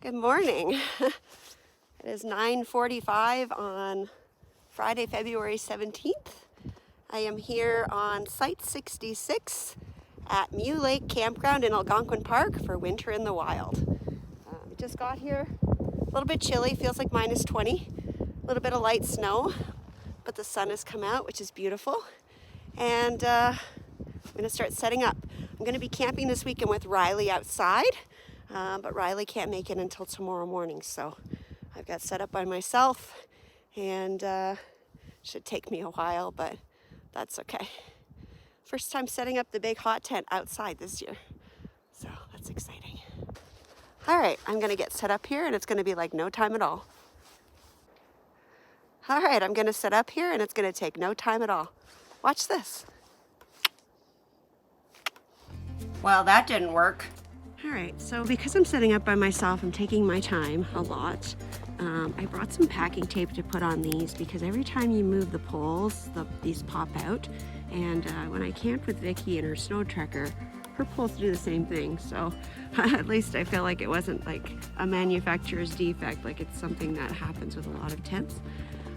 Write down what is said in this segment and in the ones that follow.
Good morning. It is 9:45 on Friday, February 17th. I am here on Site 66 at Mew Lake Campground in Algonquin Park for Winter in the Wild. We just got here, a little bit chilly, feels like minus 20, a little bit of light snow, but the sun has come out, which is beautiful. And I'm gonna start setting up. I'm gonna be camping this weekend with Riley outside. But Riley can't make it until tomorrow morning, so I've got set up by myself, and should take me a while, but that's okay. First time setting up the big hot tent outside this year, so that's exciting. All right, I'm gonna get set up here, and it's gonna be like no time at all. All right, I'm gonna set up here, and it's gonna take no time at all. Watch this. Well, that didn't work. All right, so because I'm setting up by myself, I'm taking my time a lot. I brought some packing tape to put on these because every time you move the poles, these pop out. And when I camped with Vicky in her snow trekker, her poles do the same thing. So at least I feel like it wasn't like a manufacturer's defect, like it's something that happens with a lot of tents.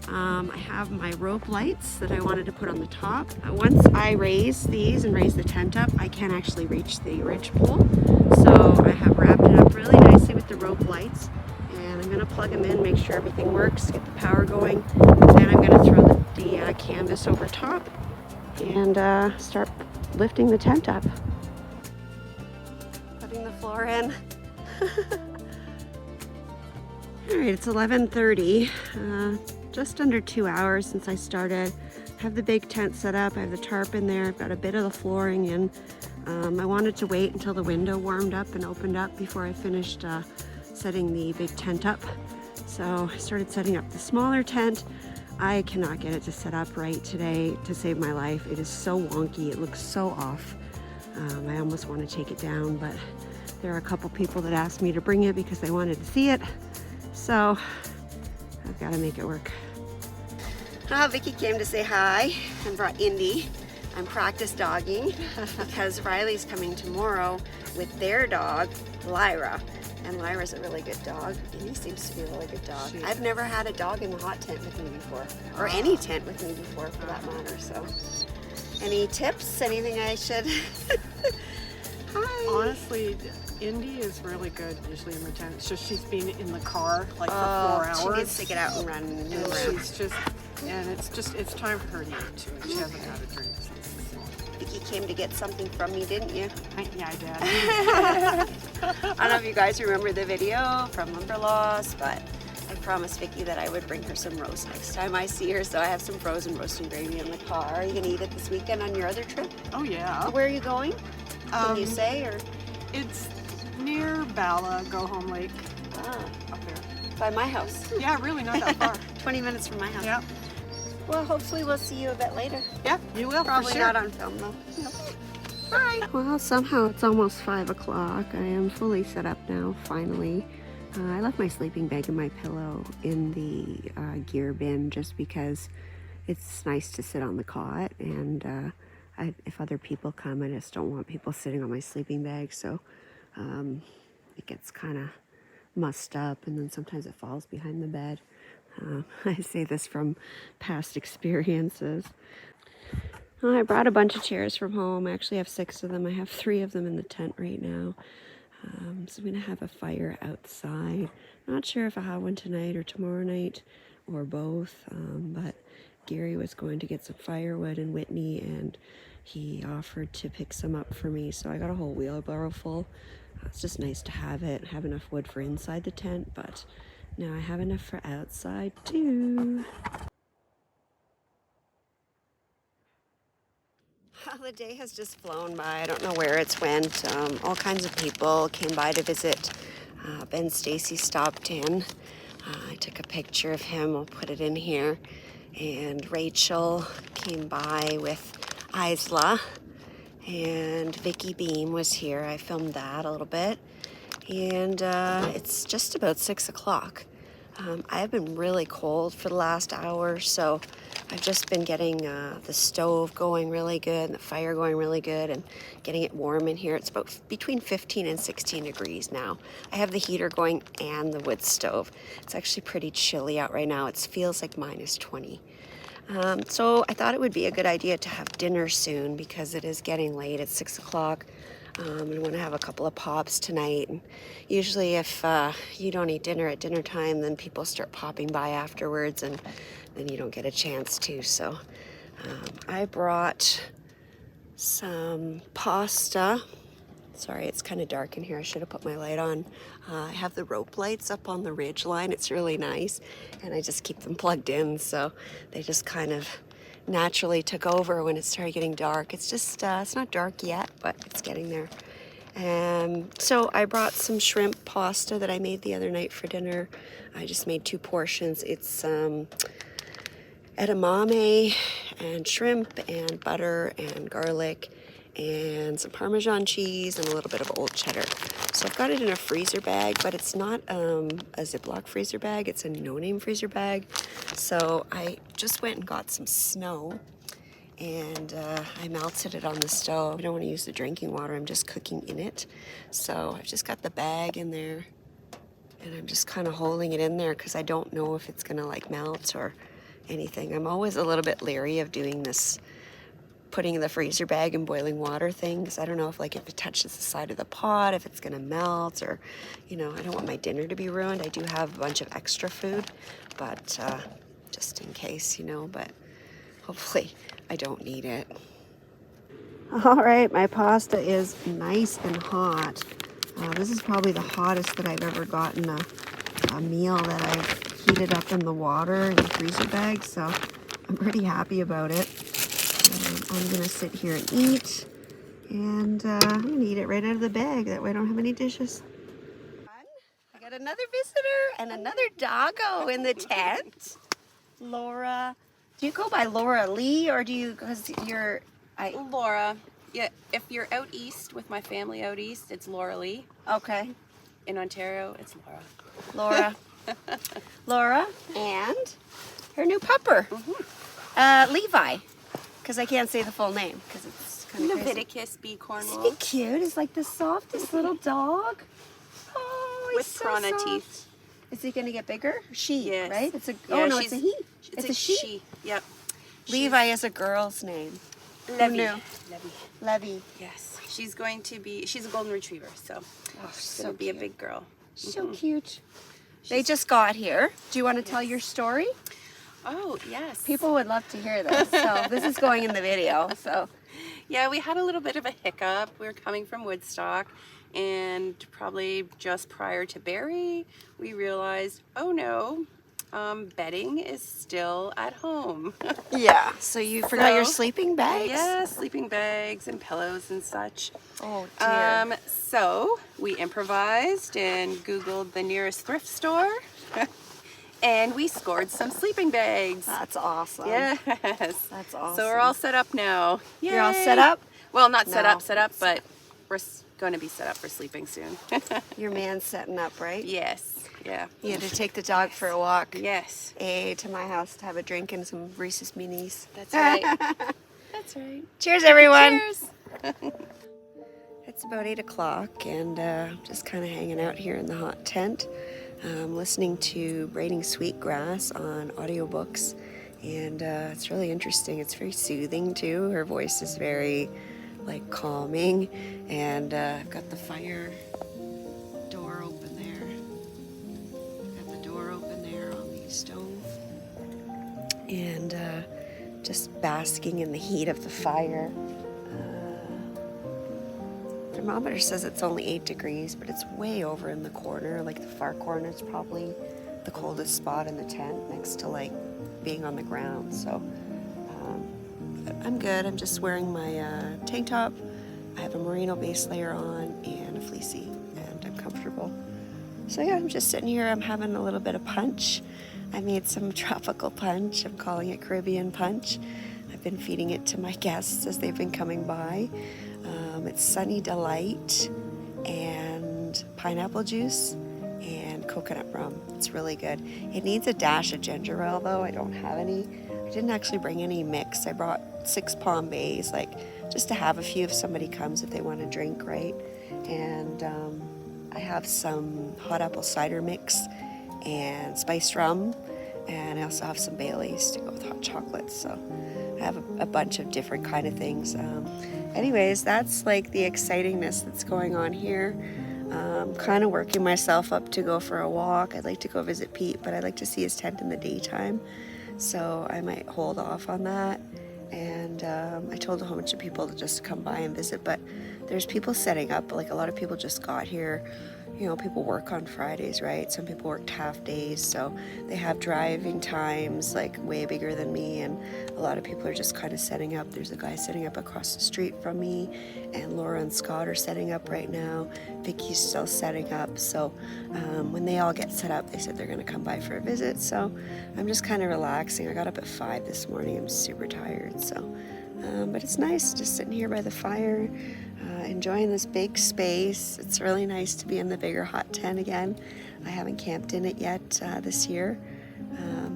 I have my rope lights that I wanted to put on the top. Once I raise these and raise the tent up, I can actually reach the ridge pole. So I have wrapped it up really nicely with the rope lights, and I'm gonna plug them in, make sure everything works, get the power going. Then I'm gonna throw the canvas over top and start lifting the tent up. Putting the floor in. All right, it's 11:30. Just under 2 hours since I started. I have the big tent set up, I have the tarp in there, I've got a bit of the flooring in. I wanted to wait until the window warmed up and opened up before I finished setting the big tent up. So I started setting up the smaller tent. I cannot get it to set up right today to save my life. It is so wonky, it looks so off. I almost want to take it down, but there are a couple people that asked me to bring it because they wanted to see it. So I've got to make it work. Vicky came to say hi and brought Indy. I'm practice dogging because Riley's coming tomorrow with their dog, Lyra. And Lyra's a really good dog. Indy seems to be a really good dog. I've never had a dog in the hot tent with me before, or any tent with me before for that matter. So, any tips? Anything I should? Hi. Honestly, Indy is really good usually in the tent. It's just she's been in the car like for 4 hours. She needs to get out and run. It's time for her to eat too. She hasn't had a drink since this morning. Vicky came to get something from me, didn't you? Yeah, I did. I don't know if you guys remember the video from Limberlost, but I promised Vicky that I would bring her some roast next time I see her, so I have some frozen roasting gravy in the car. Are you gonna eat it this weekend on your other trip? Oh yeah. Where are you going? Can you say, or? It's near Bala, Go Home Lake. Up there. By my house. Yeah, really not that far. 20 minutes from my house. Yeah. Well, hopefully we'll see you a bit later. Yeah, you will. Probably for sure. not on film though. No. Bye. Well, somehow it's almost 5 o'clock. I am fully set up now, finally. I left my sleeping bag and my pillow in the gear bin just because it's nice to sit on the cot, and if other people come, I just don't want people sitting on my sleeping bag, so it gets kind of mussed up, and then sometimes it falls behind the bed. I say this from past experiences. I brought a bunch of chairs from home. I actually have 6 of them. I have 3 of them in the tent right now. So I'm going to have a fire outside. Not sure if I'll have one tonight or tomorrow night or both, but Gary was going to get some firewood in Whitney, and he offered to pick some up for me, so I got a whole wheelbarrow full. It's just nice to have enough wood for inside the tent, but now I have enough for outside too. Well, the day has just flown by. I don't know where it's went. All kinds of people came by to visit. Ben Stacy stopped in. I took a picture of him. I'll put it in here. And Rachel came by with Isla. And Vicky Beam was here. I filmed that a little bit. And it's just about 6 o'clock. I've been really cold for the last hour, so I've just been getting the stove going really good and the fire going really good and getting it warm in here. It's about between 15 and 16 degrees now. I have the heater going and the wood stove. It's actually pretty chilly out right now. It feels like -20. So I thought it would be a good idea to have dinner soon because it is getting late. It's 6 o'clock. I want to have a couple of pops tonight. And usually if you don't eat dinner at dinner time, then people start popping by afterwards and then you don't get a chance to. So I brought some pasta. Sorry, it's kind of dark in here. I should have put my light on. I have the rope lights up on the ridge line. It's really nice. And I just keep them plugged in, so they just kind of naturally took over when it started getting dark. It's just, it's not dark yet, but it's getting there. So I brought some shrimp pasta that I made the other night for dinner. I just made 2 portions. It's edamame and shrimp and butter and garlic and some Parmesan cheese and a little bit of old cheddar. So I've got it in a freezer bag, but it's not a Ziploc freezer bag. It's a no-name freezer bag. So I just went and got some snow and I melted it on the stove. I don't want to use the drinking water. I'm just cooking in it. So I've just got the bag in there and I'm just kind of holding it in there because I don't know if it's going to like melt or anything. I'm always a little bit leery of doing this, putting the freezer bag in boiling water things. I don't know if it touches the side of the pot, if it's gonna melt, or, you know, I don't want my dinner to be ruined. I do have a bunch of extra food, but just in case, you know, but hopefully I don't need it. All right, my pasta is nice and hot. This is probably the hottest that I've ever gotten a meal that I've heated up in the water in the freezer bag, so I'm pretty happy about it. I'm gonna sit here and eat, and I'm gonna eat it right out of the bag. That way I don't have any dishes. I got another visitor and another doggo in the tent. Laura, do you go by Laura Lee or do you, because you're... Laura. Yeah, if you're out east with my family out east, it's Laura Lee. Okay. In Ontario, it's Laura. Laura. Laura and her new pupper, Levi. Because I can't say the full name because it's kind of Leviticus B. Cornwall. Isn't he cute? He's like the softest little dog. Oh, he's with so piranha soft. teeth. Is he going to get bigger? She, Yes. right? It's a Yeah, no, it's a he. It's a she. Yep. Levi is a girl's name. Levy. Who knew? Levy. Yes. She's a golden retriever, so she's so going to be a cute. big girl. So cute. They just got here. Do you want to tell your story? Oh, yes. People would love to hear this. So this is going in the video. So yeah, we had a little bit of a hiccup. We were coming from Woodstock, and probably just prior to Barrie, we realized, oh no, bedding is still at home. yeah. So you forgot your sleeping bags? Yeah, sleeping bags and pillows and such. Oh dear. So we improvised and Googled the nearest thrift store. And we scored some sleeping bags. That's awesome. Yes. That's awesome. So we're all set up now. Yay. You're all set up? Well, not set No. up, but we're going to be set up for sleeping soon. Your man's setting up, right? Yes. Yeah. You had to take the dog for a walk. Yes. To my house to have a drink and some Reese's Minis. That's right. That's right. Cheers, everyone. Cheers. It's about 8 o'clock and just kind of hanging out here in the hot tent. Listening to Braiding Sweetgrass on audiobooks, and it's really interesting. It's very soothing too. Her voice is very like calming, and I've got the fire door open there. Got the door open there on the stove, and just basking in the heat of the fire. Thermometer says it's only 8 degrees, but it's way over in the corner. Like the far corner is probably the coldest spot in the tent next to like being on the ground. So I'm good. I'm just wearing my tank top. I have a merino base layer on and a fleecy, and I'm comfortable. So yeah, I'm just sitting here. I'm having a little bit of punch. I made some tropical punch. I'm calling it Caribbean punch. I've been feeding it to my guests as they've been coming by. It's Sunny Delight and pineapple juice and coconut rum. It's really good. It needs a dash of ginger ale though. I don't have any. I didn't actually bring any mix. I brought 6 Palm Bays, like just to have a few if somebody comes if they want to drink, right? And I have some hot apple cider mix and spiced rum, and I also have some Baileys to go with hot chocolate. So I have a bunch of different kind of things. Anyways, that's like the excitingness that's going on here. Kind of working myself up to go for a walk. I'd like to go visit Pete, but I'd like to see his tent in the daytime. So I might hold off on that. And I told a whole bunch of people to just come by and visit, but there's people setting up. Like a lot of people just got here. You know, people work on Fridays, right? Some people worked half days, so they have driving times like way bigger than me, and a lot of people are just kind of setting up. There's a guy setting up across the street from me, and Laura and Scott are setting up right now. Vicky's still setting up, so when they all get set up, they said they're gonna come by for a visit, so I'm just kind of relaxing. I got up at 5 this morning. I'm super tired, so but it's nice just sitting here by the fire, enjoying this big space. It's really nice to be in the bigger hot tent again. I haven't camped in it yet this year.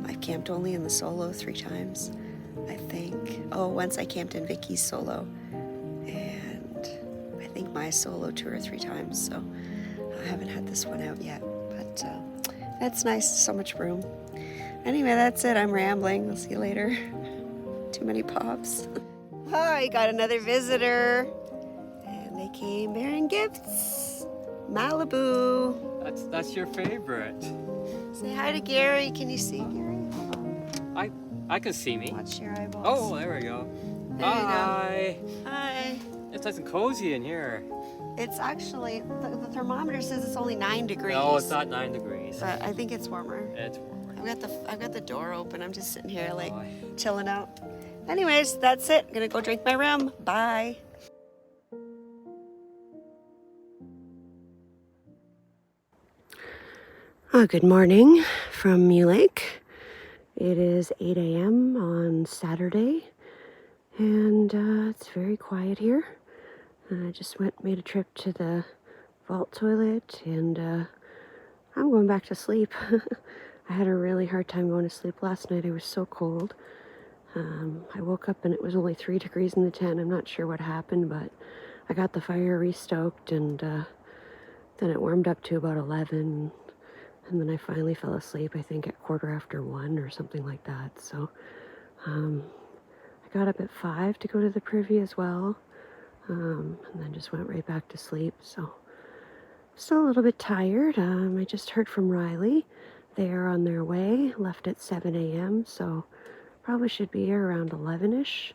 I've camped only in the solo 3 times, I think. Oh, once I camped in Vicky's solo, and I think my solo 2 or 3 times, so I haven't had this one out yet, but that's nice, so much room. Anyway, that's it, I'm rambling. I'll see you later. Too many pops. Hi, got another visitor. And they came bearing gifts. Malibu. That's your favorite. Say hi to Gary. Can you see Gary? I can see me. Watch your eyeballs. Oh, there we go. There you go. Hi. Hi. It's nice and cozy in here. It's actually, the thermometer says it's only 9 degrees. No, it's not 9 degrees. But I think it's warmer. It's warmer. I've got the door open. I'm just sitting here like Oh. chilling out. Anyways, that's it. I'm gonna go drink my rum. Bye. Good morning from Mew Lake. It is 8 a.m. on Saturday, and it's very quiet here. I just made a trip to the vault toilet, and I'm going back to sleep. I had a really hard time going to sleep last night. I was so cold. I woke up and it was only 3 degrees in the tent. I'm not sure what happened, but I got the fire restoked, and then it warmed up to about 11, and then I finally fell asleep, I think at 1:15 or something like that. So I got up at 5 to go to the privy as well, and then just went right back to sleep. So still a little bit tired. I just heard from Riley. They are on their way, left at 7 a.m., so probably should be here around 11-ish.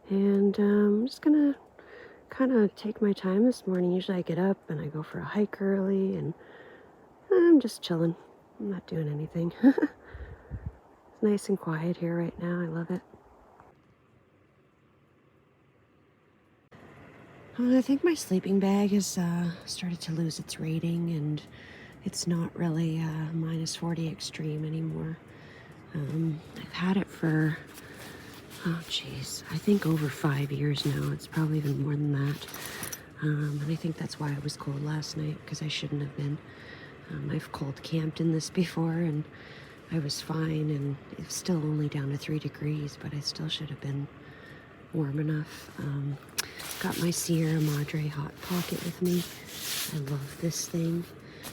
And I'm just gonna kind of take my time this morning. Usually I get up and I go for a hike early, and I'm just chilling. I'm not doing anything. It's nice and quiet here right now. I love it. I think my sleeping bag has started to lose its rating, and it's not really -40 extreme anymore. I've had it for, oh geez, I think over 5 years now. It's probably even more than that. And I think that's why I was cold last night, because I shouldn't have been. I've cold camped in this before, and I was fine, and it's still only down to 3 degrees, but I still should have been warm enough. Got my Sierra Madre Hot Pocket with me. I love this thing.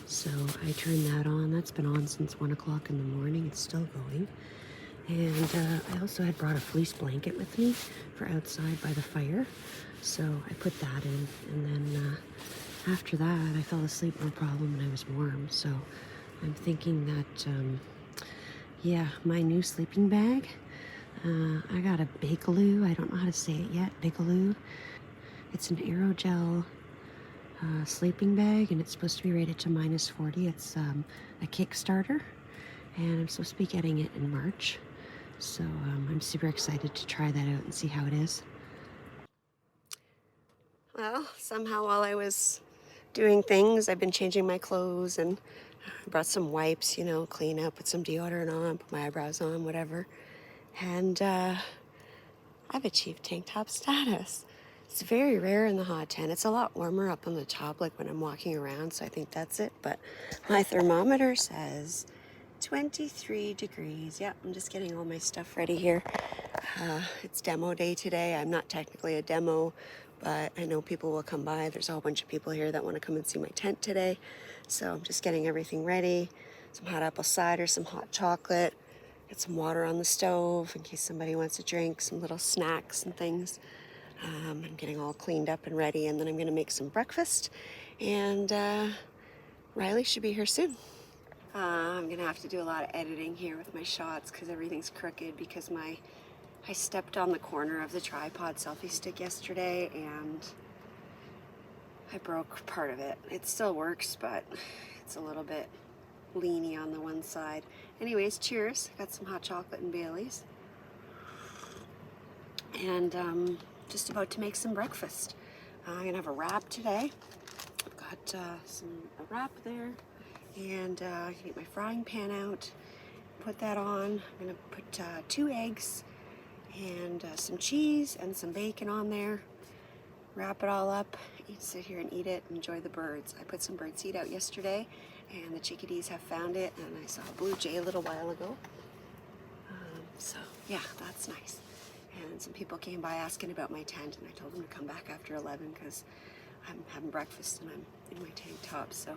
So I turned that on. That's been on since 1 o'clock in the morning. It's still going. And I also had brought a fleece blanket with me for outside by the fire. So I put that in. And then after that, I fell asleep no problem, and I was warm. So I'm thinking that, yeah, my new sleeping bag. I got a Bagaloo. I don't know how to say it yet. Bagaloo. It's an aerogel sleeping bag, and it's supposed to be rated to -40. It's a Kickstarter, and I'm supposed to be getting it in March. So I'm super excited to try that out and see how it is. Well, somehow while I was doing things, I've been changing my clothes, and I brought some wipes, you know, clean up, put some deodorant on, put my eyebrows on, whatever. And I've achieved tank top status. It's very rare in the hot tent. It's a lot warmer up on the top, like when I'm walking around, so I think that's it. But my thermometer says 23 degrees. Yeah, I'm just getting all my stuff ready here. It's demo day today. I'm not technically a demo, but I know people will come by. There's a whole bunch of people here that want to come and see my tent today. So I'm just getting everything ready. Some hot apple cider, some hot chocolate. Get some water on the stove in case somebody wants to drink, some little snacks and things. I'm getting all cleaned up and ready, and then I'm going to make some breakfast. And Riley should be here soon. I'm going to have to do a lot of editing here with my shots because everything's crooked because I stepped on the corner of the tripod selfie stick yesterday and I broke part of it. It still works, but it's a little bit leany on the one side. Anyways, cheers. Got some hot chocolate and Bailey's. And just about to make some breakfast. I'm gonna have a wrap today. I've got a wrap there, and I can get my frying pan out, put that on. I'm gonna put 2 eggs and some cheese and some bacon on there. Wrap it all up, sit here and eat it, enjoy the birds. I put some birdseed out yesterday, and the chickadees have found it, and I saw a blue jay a little while ago. So yeah, that's nice. And some people came by asking about my tent, and I told them to come back after 11 because I'm having breakfast and I'm in my tank top. So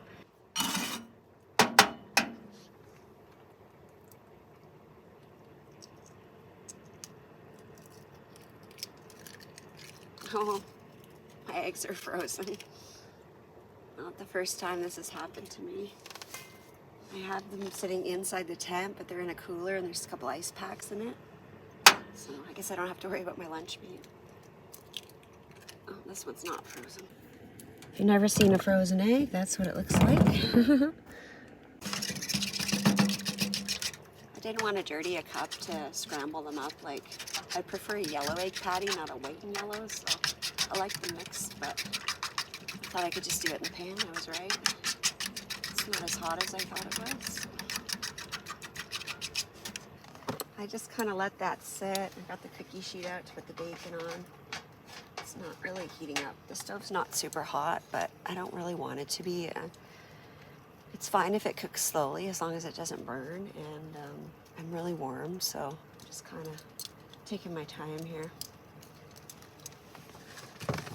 oh, my eggs are frozen. Not the first time this has happened to me. I have them sitting inside the tent, but they're in a cooler and there's a couple ice packs in it. So I guess I don't have to worry about my lunch meat. Oh, this one's not frozen. If you've never seen a frozen egg, that's what it looks like. I didn't want to dirty a cup to scramble them up. Like, I prefer a yellow egg patty, not a white and yellow, so I like them mixed, but I thought I could just do it in the pan. I was right. It's not as hot as I thought it was. I just kind of let that sit. I got the cookie sheet out to put the bacon on. It's not really heating up. The stove's not super hot, but I don't really want it to be. It's fine if it cooks slowly as long as it doesn't burn, and I'm really warm, so just kind of taking my time here.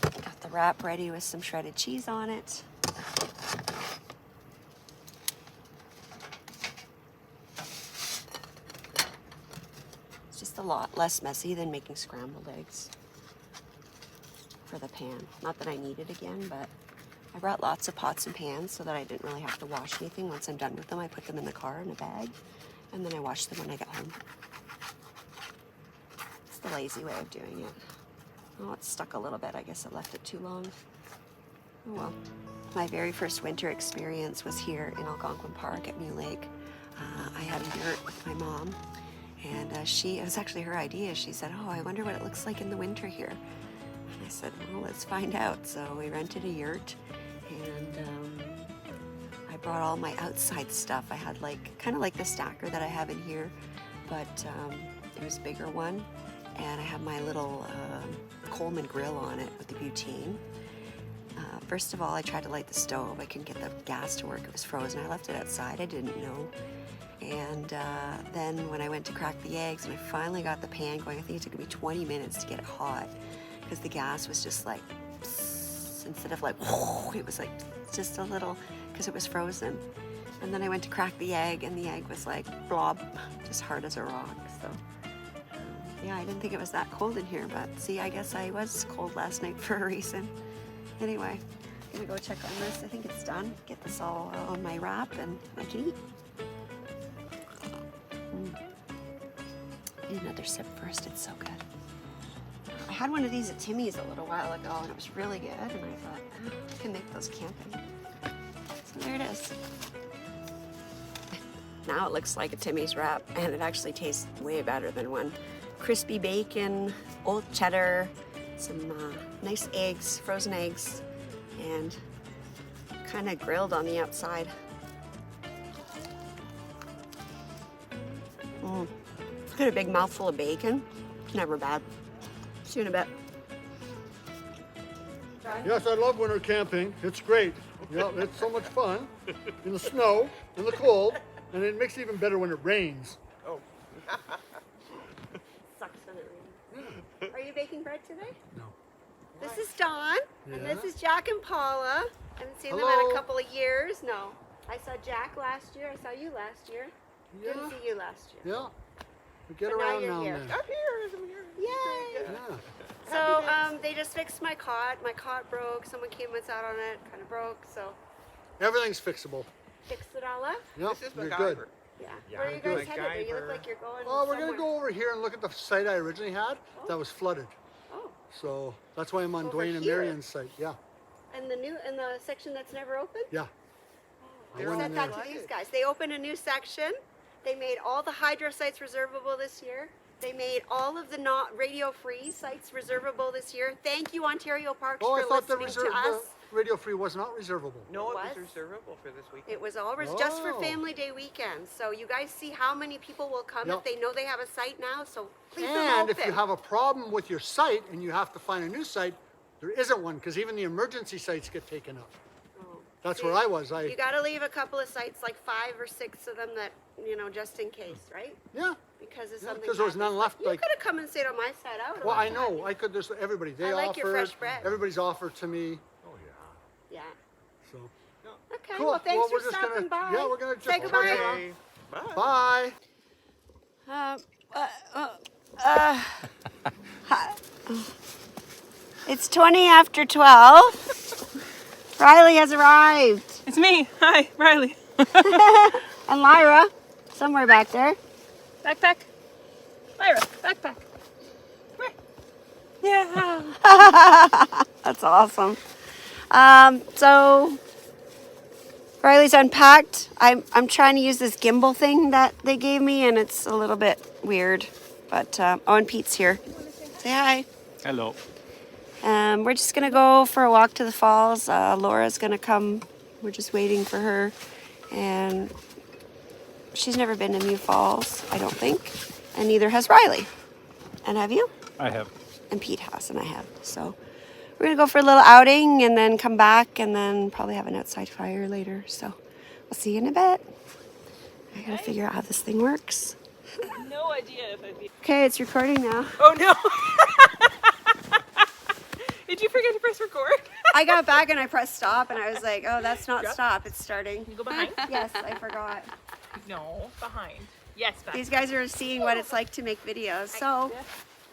Got the wrap ready with some shredded cheese on it. A lot less messy than making scrambled eggs for the pan. Not that I need it again, but I brought lots of pots and pans so that I didn't really have to wash anything. Once I'm done with them, I put them in the car in a bag, and then I wash them when I get home. It's the lazy way of doing it. Oh, it's stuck a little bit. I guess I left it too long. Oh well. My very first winter experience was here in Algonquin Park at Mew Lake. I had a yurt with my mom. And it was actually her idea. She said, oh, I wonder what it looks like in the winter here. And I said, well, let's find out. So we rented a yurt, and I brought all my outside stuff. I had kind of like the stacker that I have in here, but it was a bigger one. And I have my little Coleman grill on it with the butane. First of all, I tried to light the stove. I couldn't get the gas to work. It was frozen. I left it outside. I didn't know. And then when I went to crack the eggs and I finally got the pan going, I think it took me 20 minutes to get it hot because the gas was just like, psst, instead of like, it was like just a little, because it was frozen. And then I went to crack the egg and the egg was like blob, just hard as a rock. So yeah, I didn't think it was that cold in here, but see, I guess I was cold last night for a reason. Anyway, I'm gonna go check on this. I think it's done. Get this all on my wrap and I can eat. Need another sip first. It's so good. I had one of these at Timmy's a little while ago, and it was really good. And I thought, I can make those camping. So there it is. Now it looks like a Timmy's wrap, and it actually tastes way better than one. Crispy bacon, old cheddar, some nice eggs, frozen eggs, and kind of grilled on the outside. Got a big mouthful of bacon. Never bad. See you in a bit. Yes, I love winter camping. It's great. Yeah, it's so much fun in the snow, in the cold, and it makes it even better when it rains. Oh. Sucks when it rains. Are you baking bread today? No. This is Dawn, and Yeah. this is Jack and Paula. I haven't seen them in Hello. a couple of years. No. I saw Jack last year. I saw you last year. Didn't Yeah. see you last year. Yeah. We get But now around you're now here. and then. I'm here. I'm here. Yay! Yeah. So they just fixed my cot. My cot broke. Someone came and sat on it. Kind of broke. So Everything's fixable. fixed it all up. Yep, This is you're MacGyver. good. Yeah. Yeah, Where are you good. guys headed? You look MacGyver. like you're going. Well, we're somewhere. gonna go over here and look at the site I originally had that was flooded. Oh, So that's why I'm on Over Dwayne and here? Marion's site. Yeah. and the section that's never opened. Yeah. I They're went said in that there. to these guys. They opened a new section. They made all the hydro sites reservable this year. They made all of the not radio-free sites reservable this year. Thank you, Ontario Parks, Oh, I for thought the listening to us. radio free was not reservable. No, it was Was? reservable for this weekend. It was all just for Oh. Family Day weekend. So you guys see how many people will come Yep. if they know they have a site now. So please them And open. if you have a problem with your site and you have to find a new site, there isn't one because even the emergency sites get taken up. Oh. That's See, where I was. You got to leave a couple of sites, like 5 or 6 of them that, just in case, right? Yeah. Because of Yeah, something. 'cause there was happens. none left, You like- could have come and stayed on my side. I would. Well, I know. I could. There's everybody. They I like offered. your fresh bread. Everybody's offered to me. Oh, yeah. Yeah. So. Okay. Cool. Well, thanks Well, we're for just stopping gonna- by. yeah, we're gonna just say check goodbye. it out. Okay. Bye. It's 20 after 12. Riley has arrived. It's me. Hi, Riley. And Lyra, somewhere back there. Backpack. Lyra, backpack. Come here. Yeah. That's awesome. So Riley's unpacked. I'm trying to use this gimbal thing that they gave me, and it's a little bit weird. But and Pete's here. Say hi. Hello. We're just gonna go for a walk to the falls. Laura's gonna come. We're just waiting for her, and she's never been to Mew Falls, I don't think, and neither has Riley. And have you? I have. And Pete has, and I have. So we're gonna go for a little outing, and then come back, and then probably have an outside fire later. So we'll see you in a bit. I gotta figure out how this thing works. No idea if I'd be. Okay, it's recording now. Oh no. Did you forget to press record? I got back and I pressed stop, and I was like, "Oh, that's not stop. It's starting." You go behind? Yes, I forgot. No, behind. Yes, back. These guys are seeing what it's like to make videos. So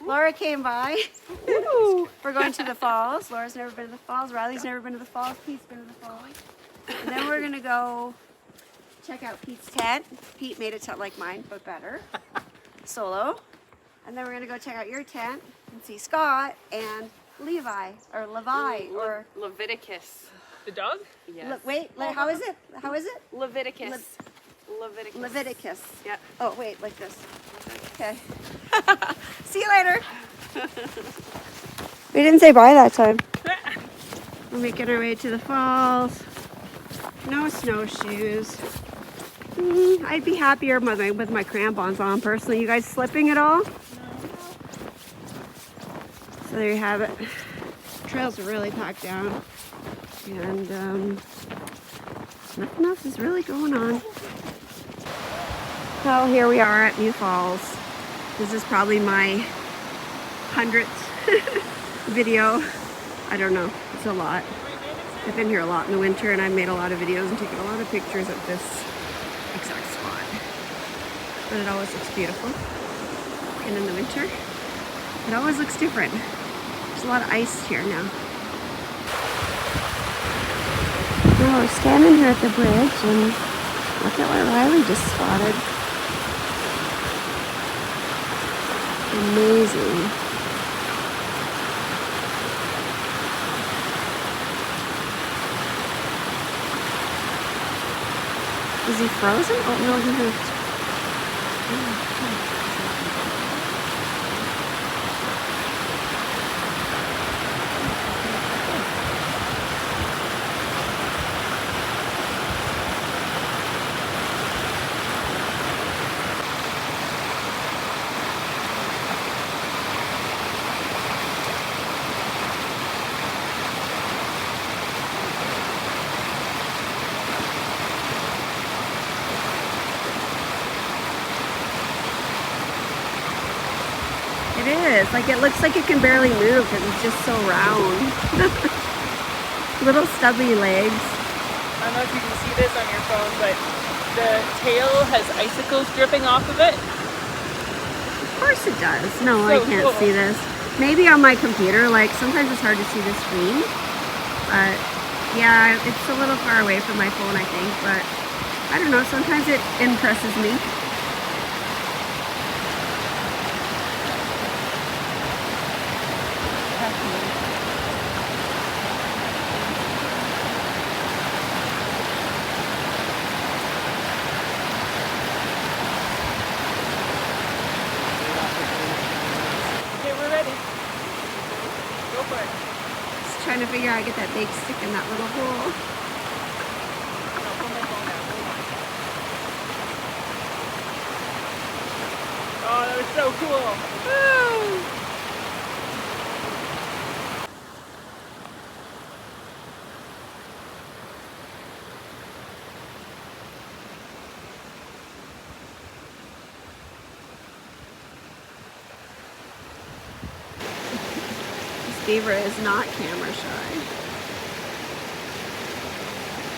Laura came by. We're going to the falls. Laura's never been to the falls. Riley's never been to the falls. Pete's been to the falls. And then we're gonna go check out Pete's tent. Pete made a tent like mine, but better. Solo. And then we're gonna go check out your tent and see Scott and Levi or Leviticus. The dog? Yes. how is it? How is it? Leviticus. Leviticus. Leviticus. Yeah. Oh, wait, like this. Okay. See you later. We didn't say bye that time. We're making our way to the falls. No snowshoes. I'd be happier with my crampons on personally. You guys slipping at all? So there you have it. Trails are really packed down. And nothing else is really going on. Well, here we are at Mew Falls. This is probably my 100th video. I don't know, it's a lot. I've been here a lot in the winter, and I've made a lot of videos and taken a lot of pictures of this exact spot. But it always looks beautiful. And in the winter, it always looks different. There's a lot of ice here now. Now we're standing here at the bridge, and look at what Riley just spotted. Amazing. Is he frozen? Oh no, he moved. It is. Like, it looks like it can barely move because it's just so round. Little stubby legs. I don't know if you can see this on your phone, but the tail has icicles dripping off of it. Of course it does. No, I So can't cool. see this. Maybe on my computer, like, sometimes it's hard to see the screen. But, yeah, it's a little far away from my phone, I think. But, I don't know, sometimes it impresses me. Okay, we're ready. Go for it. Just trying to figure out how to get that big stick in that little hole. No, pull my phone out. Hold on. Oh, that was so cool. Woo! This beaver is not camera shy.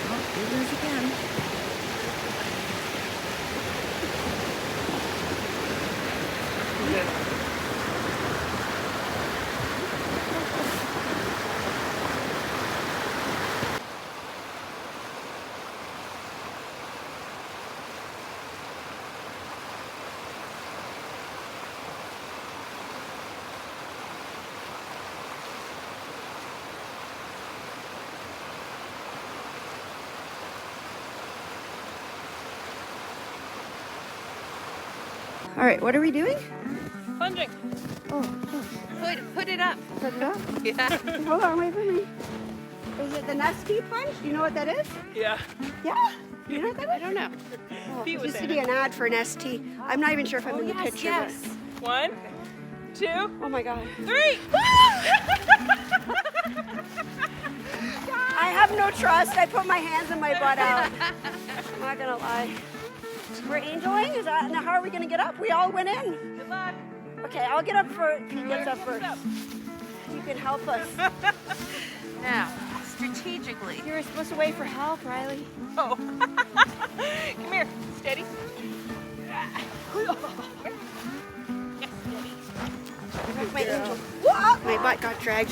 Oh, there it is again. All right, what are we doing? Plunging. Put it up. Put it up. Yeah. Hold on, wait for me. Is it the nesty plunge? Do you know what that is? Yeah. Yeah? You know what that is? I don't know. Oh, Pete there was used to saying be an ad for Nestea. I'm not even sure if I'm in the yes, picture. yes. 1, 2, But, oh my God. 3. I have no trust. I put my hands in my butt out. I'm not gonna lie. We're angeling? Is that how are we gonna get up? We all went in. Good luck. Okay, I'll get up first. Pete gets up first. Up. You can help us. Now, strategically. You're supposed to wait for help, Riley. Oh. Come here. Steady. Yes, steady. My angel. Whoa! My butt got dragged.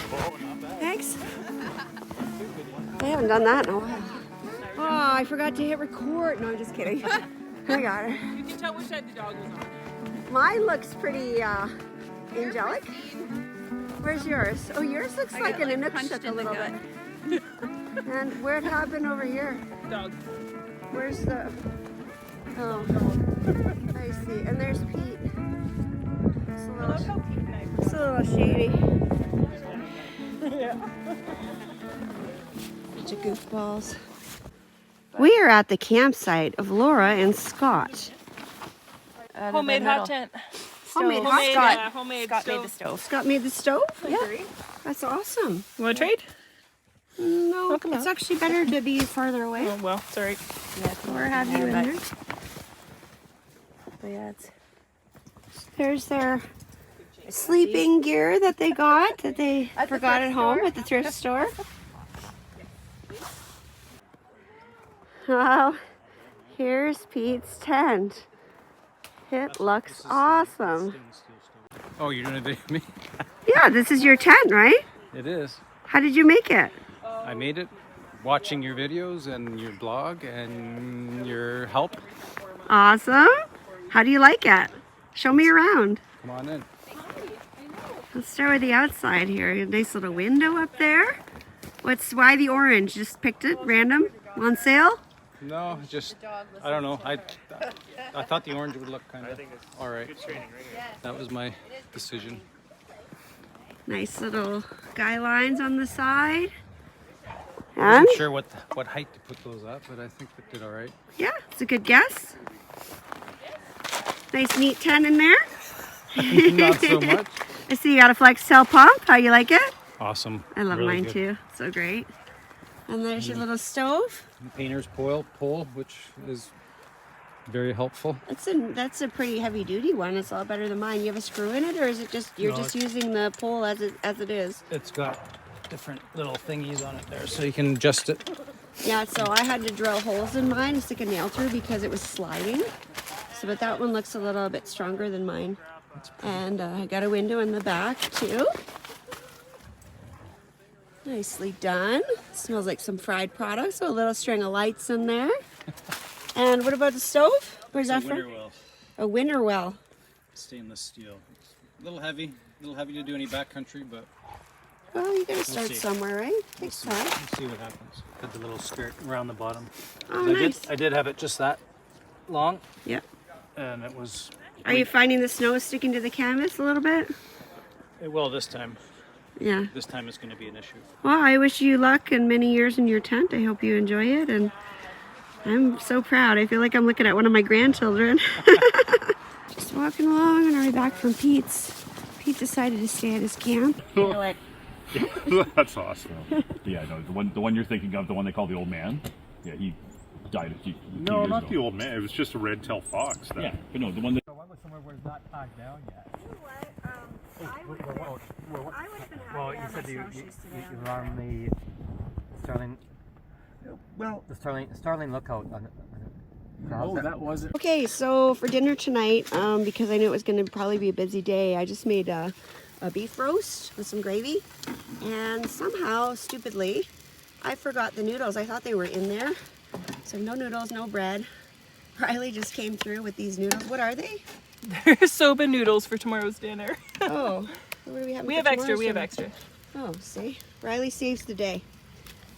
Thanks. I haven't done that in a while. Oh, I forgot to hit record. No, I'm just kidding. I got her. You can tell which side the dog was on. Mine looks pretty angelic. Where's yours? Oh, yours looks like an inukshuk a little bit. And where'd happen over here? Dog. Where's the... Oh, I see. And there's Pete. It's a I love how little, Pete and I it's a little shady. Yeah. Bunch of goofballs. We are at the campsite of Laura and Scott. Homemade hot tent. Homemade hot Homemade, Scott. homemade Scott stove. made the stove. Scott made the stove? Yeah. Agree. That's awesome. You want to trade? No, Oh, come it's on. actually better to be farther away. Oh, well, sorry. Or have you in there. But yeah, it's There's their sleeping gear that they got that they forgot at home at the thrift store. Well, here's Pete's tent. It looks awesome. Oh, you're doing a video of me? Yeah, this is your tent, right? It is. How did you make it? I made it watching your videos and your blog and your help. Awesome. How do you like it? Show me around. Come on in. Let's start with the outside here. A nice little window up there. Why the orange? Just picked it random on sale? No, just, I don't know. I thought the orange would look kind of all right. That was my decision. Nice little guy lines on the side. I And wasn't sure what height to put those at, but I think it did all right. yeah, it's a good guess. Nice neat tent in there. Not so much. I see you got a Flextail pump. How you like it? Awesome. I love Really mine good. too. So great. And there's your little stove. Painter's pole, which is very helpful. That's a pretty heavy duty one. It's a lot better than mine. You have a screw in it, or is it just you're No, just using the pole as it is? It's got different little thingies on it there, so you can adjust it. Yeah. So I had to drill holes in mine and stick a nail through because it was sliding. So, but that one looks a little bit stronger than mine. And I got a window in the back too. Nicely done. Smells like some fried products. So a little string of lights in there. And what about the stove? Where's that from? Well. A winter well. Stainless steel. It's a little heavy to do any backcountry, but Well, you gotta start see. somewhere, right? Takes time. let's see what happens. Put the little skirt around the bottom. Oh, nice. I did have it just that long, Yeah. and it was. Are you finding the snow is sticking to the canvas a little bit? It will this time. Yeah. This time it's going to be an issue. Well, I wish you luck and many years in your tent. I hope you enjoy it, and I'm so proud. I feel like I'm looking at one of my grandchildren. Just walking along on our way back from Pete's. Pete decided to stay at his camp. That's awesome. Yeah, no, the one you're thinking of, the one they call the old man. Yeah, he died a few No, years not ago. the old man. It was just a red-tailed fox. That. Yeah, but no, the one that. Somewhere where it's not tied down yet. You know what? I would have been happy Well, to you have said my you snowshoes today. were on the Starling. Well, the Starling lookout on. Oh, that wasn't. Okay, so for dinner tonight, because I knew it was going to probably be a busy day, I just made a beef roast with some gravy. And somehow, stupidly, I forgot the noodles. I thought they were in there. So no noodles, no bread. Riley just came through with these noodles. What are they? They're soba noodles for tomorrow's dinner. Oh, what do we have? We have extra. We have extra. Oh, see? Riley saves the day.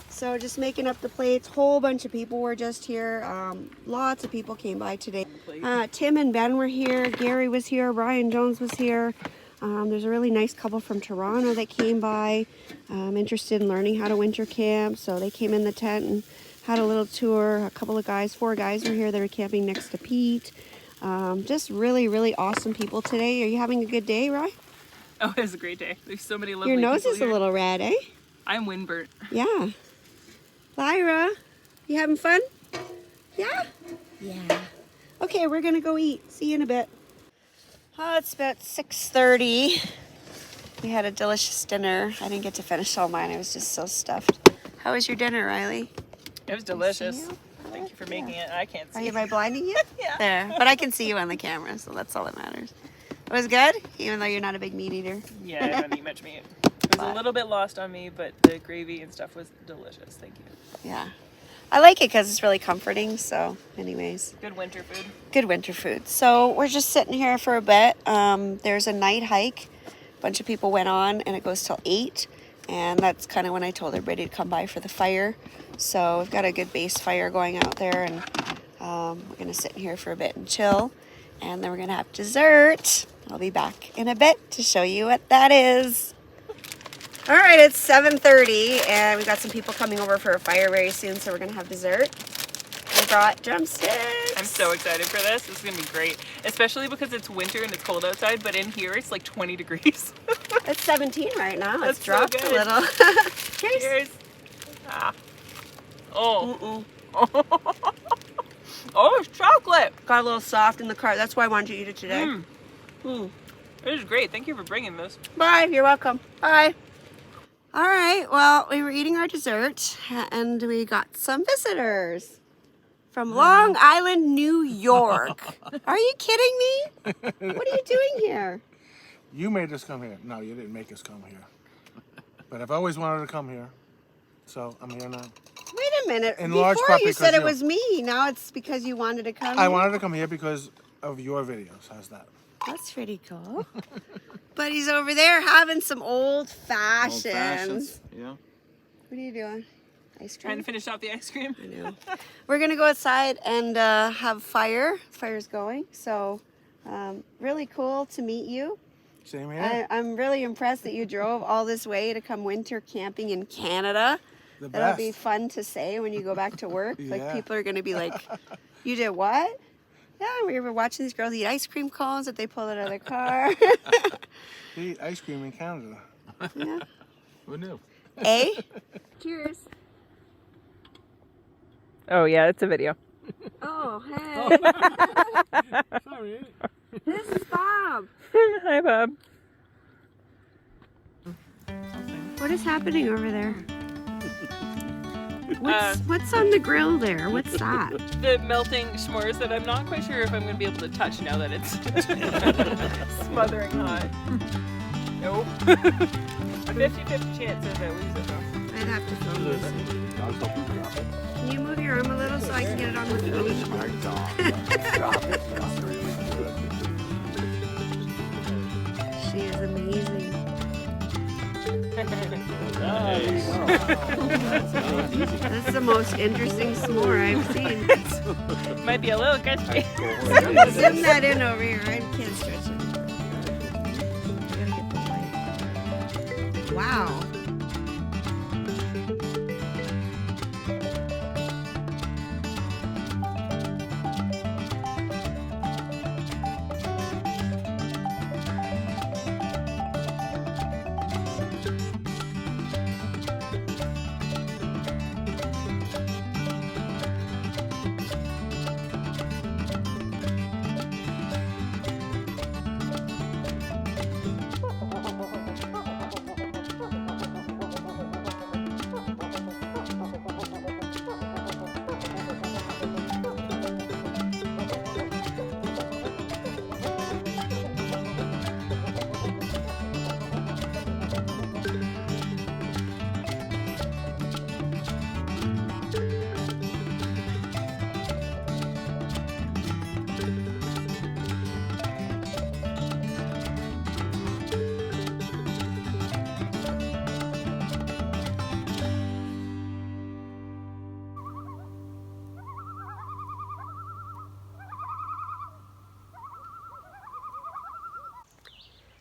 So just making up the plates. Whole bunch of people were just here. Lots of people came by today. Tim and Ben were here. Gary was here. Brian Jones was here. There's a really nice couple from Toronto that came by, interested in learning how to winter camp. So they came in the tent and had a little tour. A couple of guys, 4 guys were here that were camping next to Pete. Just really, really awesome people today. Are you having a good day, Rye? Oh, it was a great day. There's so many lovely Your nose people is here. a little red, eh? I'm windburnt. Yeah. Lyra, you having fun? Yeah? Yeah. Okay, we're gonna go eat. See you in a bit. Oh, it's about 6:30. We had a delicious dinner. I didn't get to finish all mine. I was just so stuffed. How was your dinner, Riley? It was delicious. you? Thank you for making it. I can't see. Am I blinding you? Yeah. There. But I can see you on the camera, so that's all that matters. It was good, even though you're not a big meat eater. Yeah, I don't eat much meat. It was a little bit lost on me, but the gravy and stuff was delicious. Thank you. Yeah. I like it because it's really comforting. So, anyways. Good winter food. Good winter food. So we're just sitting here for a bit. There's a night hike. A bunch of people went on, and it goes till 8. And that's kind of when I told everybody to come by for the fire. So we've got a good base fire going out there, and we're going to sit here for a bit and chill. And then we're going to have dessert. I'll be back in a bit to show you what that is. All right, it's 7:30, and we've got some people coming over for a fire very soon, so we're going to have dessert. We brought drumsticks. I'm so excited for this. This is going to be great, especially because it's winter and it's cold outside, but in here it's like 20 degrees. It's 17 right now. That's It's so dropped a good. little. Cheers. Cheers. Ah. Oh. Oh, it's chocolate. Got a little soft in the car. That's why I wanted to eat it today. This is great. Thank you for bringing this. Bye. You're welcome. Bye. All right. Well, we were eating our dessert, and we got some visitors from Long Island, New York. Are you kidding me? What are you doing here? You made us come here. No, you didn't make us come here. But I've always wanted to come here, so I'm here now. Wait a minute. In Before large part you because said it you- was me. Now it's because you wanted to come. I here? wanted to come here because of your videos. How's that? That's pretty cool. But he's over there having some old fashions. Yeah. What are you doing? Ice Trying cream? to finish off the ice cream. I know. We're gonna go outside and have fire. Fire's going. So really cool to meet you. Same here. I'm really impressed that you drove all this way to come winter camping in Canada. The That'll best. be fun to say when you go back to work. Like Yeah. people are gonna be like, "You did what?" Yeah, we were watching these girls eat ice cream cones that they pulled out of their car. They eat ice cream in Canada. Yeah. Who knew? Eh? Cheers. Oh, yeah, it's a video. Oh, hey. Sorry. This is Bob. Hi, Bob. What is happening over there? What's on the grill there? What's that? The melting s'mores that I'm not quite sure if I'm going to be able to touch now that it's smothering hot. Nope. A 50-50 chance that I lose it though. I'd have to film this. Can you move your arm a little so I can get it on the phone? She is amazing. That's the most interesting s'more I've seen. Might be a little gushy. Zoom that in over here. I can't stretch it. I gotta get the light. Wow.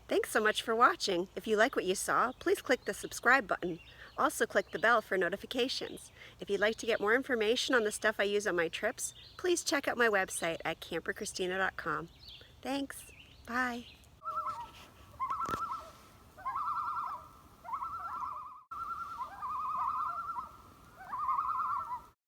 Thanks so much for watching. If you like what you saw, please click the subscribe button. Also click the bell for notifications. If you'd like to get more information on the stuff I use on my trips, please check out my website at CamperChristina.com. Thanks. Bye.